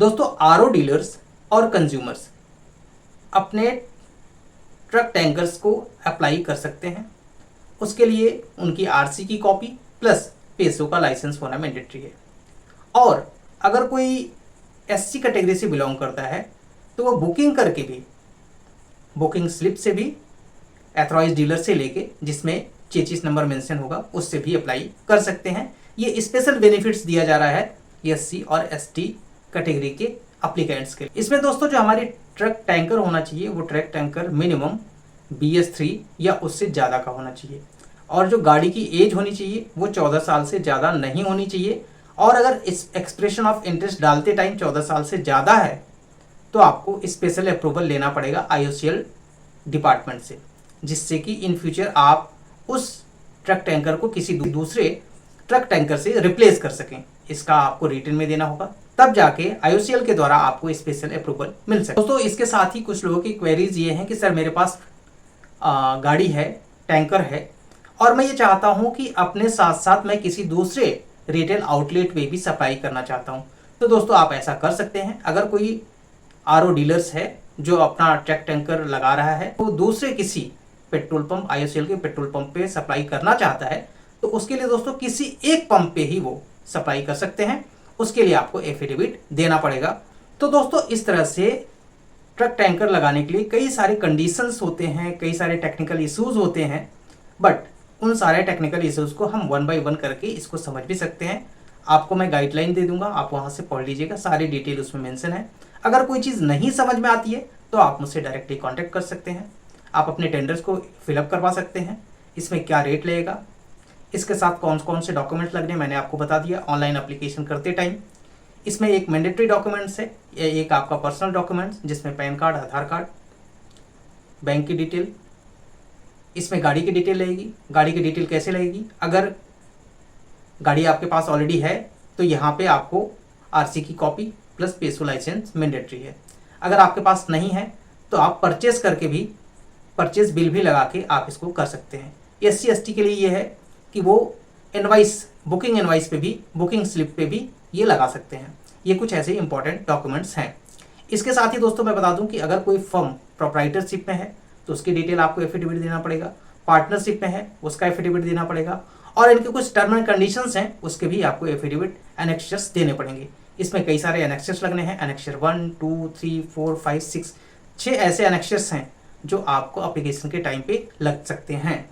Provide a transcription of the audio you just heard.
दोस्तों RO dealers और consumers अपने ट्रक टैंकर्स को अप्लाई कर सकते हैं। उसके लिए उनकी आरसी की कॉपी प्लस पेसो का लाइसेंस होना मैंडेटरी है। और अगर कोई एससी कैटेगरी से बिलोंग करता है तो वो बुकिंग करके भी, बुकिंग स्लिप से भी, एथराइज डीलर से लेके जिसमें चेचिस नंबर मेंशन होगा उससे भी अप्लाई कर सकते हैं। ये स्पेशल बेनिफिट्स दिया जा रहा है एससी और एसटी कैटेगरी के अप्लीकेंट्स के लिए। इसमें दोस्तों जो हमारी ट्रक टैंकर होना चाहिए वो ट्रक टैंकर मिनिमम BS3 या उससे ज़्यादा का होना चाहिए। और जो गाड़ी की एज होनी चाहिए वो 14 साल से ज़्यादा नहीं होनी चाहिए। और अगर इस एक्सप्रेशन ऑफ इंटरेस्ट डालते टाइम 14 साल से ज़्यादा है तो आपको स्पेशल अप्रूवल लेना पड़ेगा IOCL डिपार्टमेंट से, जिससे कि इन फ्यूचर आप उस ट्रक टैंकर को किसी दूसरे ट्रक टैंकर से रिप्लेस कर सकें। इसका आपको रिटर्न में देना होगा, तब जाके IOCL के द्वारा आपको स्पेशल अप्रूवल मिल सके। दोस्तों इसके साथ ही कुछ लोगों की क्वेरीज ये हैं कि सर मेरे पास गाड़ी है, टैंकर है, और मैं ये चाहता हूँ कि अपने साथ साथ मैं किसी दूसरे रिटेल आउटलेट में भी सप्लाई करना चाहता हूँ। तो दोस्तों आप ऐसा कर सकते हैं। अगर कोई आरओ डीलर्स है जो अपना ट्रक टैंकर लगा रहा है तो दूसरे किसी पेट्रोल पंप, IOCL के पेट्रोल पंप पे सप्लाई करना चाहता है तो उसके लिए दोस्तों किसी एक पंप पे ही वो सप्लाई कर सकते हैं। उसके लिए आपको एफिडेविट देना पड़ेगा। तो दोस्तों इस तरह से ट्रक टैंकर लगाने के लिए कई सारे कंडीशंस होते हैं, कई सारे टेक्निकल इश्यूज होते हैं, बट उन सारे टेक्निकल इश्यूज को हम 1 बाय 1 करके इसको समझ भी सकते हैं। आपको मैं गाइडलाइन दे दूंगा, आप वहां से पढ़ लीजिएगा, सारी डिटेल उसमें मेंशन है। अगर कोई चीज़ नहीं समझ में आती है तो आप मुझसे डायरेक्टली कॉन्टैक्ट कर सकते हैं। आप अपने टेंडर्स को फिलअप करवा सकते हैं, इसमें क्या रेट लगेगा, इसके साथ कौन कौन से डॉक्यूमेंट्स लगने मैंने आपको बता दिया। ऑनलाइन एप्लीकेशन करते टाइम इसमें एक मैंडेटरी डॉक्यूमेंट्स है, एक आपका पर्सनल डॉक्यूमेंट्स जिसमें पैन कार्ड, आधार कार्ड, बैंक की डिटेल, इसमें गाड़ी की डिटेल लगेगी। गाड़ी की डिटेल कैसे लगेगी? अगर गाड़ी आपके पास ऑलरेडी है तो यहाँ पे आपको आरसी की कॉपी प्लस पेसो लाइसेंस मैंडेटरी है। अगर आपके पास नहीं है तो आप परचेस करके भी, परचेस बिल भी लगा के आप इसको कर सकते हैं। SC ST के लिए ये है कि वो इनवाइस, बुकिंग इनवाइस पे भी, बुकिंग स्लिप पे भी ये लगा सकते हैं। ये कुछ ऐसे इंपॉर्टेंट डॉक्यूमेंट्स हैं। इसके साथ ही दोस्तों मैं बता दूं कि अगर कोई फर्म प्रोप्राइटरशिप में है तो उसकी डिटेल आपको एफिडेविट देना पड़ेगा, पार्टनरशिप में है उसका एफिडेविट देना पड़ेगा, और इनके कुछ टर्म एंड कंडीशंस हैं उसके भी आपको एफिडेविट एनेक्सर्स देने पड़ेंगे। इसमें कई सारे एनेक्सर्स लगने हैं, एनेक्सर 1, 2, 3, 4, 5, 6 ऐसे एनेक्सर्स हैं जो आपको एप्लीकेशन के टाइम पे लग सकते हैं।